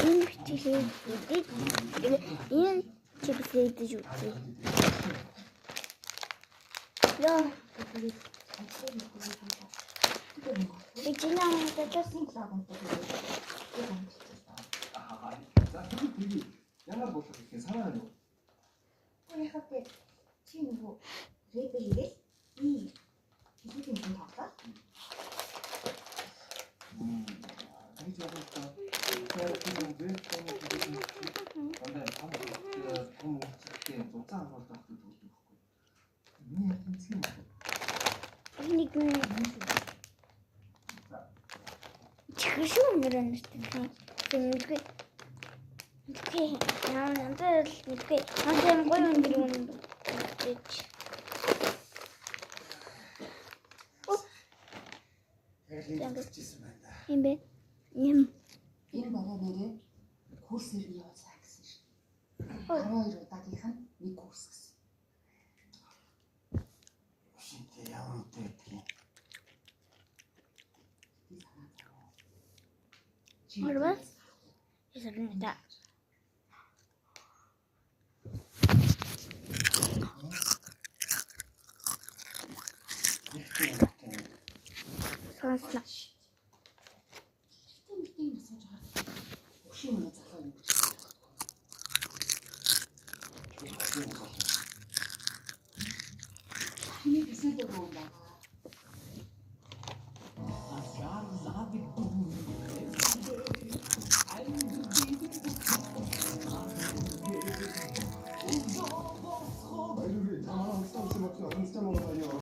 Энэ хичээлээ хийдэг. Энэ чипсээ идэж үзье. Яа. Бичнаа мэдээсэн клаабантай. Ямар болох гэх санаа нь юу? Уяхад чи нөгөө рэпер хийгээл би хэдийн хүн тоглоо. Энд яг л тэр хүн веб дандаа том үгтэй зузаан амгалт авах гэдэг үг байхгүй. Миний яг тэнцэн. Нэг чихшүү нэрнэстэй. Тэмдэг. Окей. Яа, надад л мэдгүй. Надад гоё өндөр юм. Ялгчихсан байна. Юм бэ? Юм. Энэ бараа нэрээ курсээр би явуулсан гэсэн шүү. 12 удаагийнх нь нэг курс гэсэн. Шинэ ямар үтэй гэдгийг. Орвас. Эсрэг та. Сонсно. Тийм асууж байгаа. Өшөө мөн залуу юм. Миний бисэд өгөө.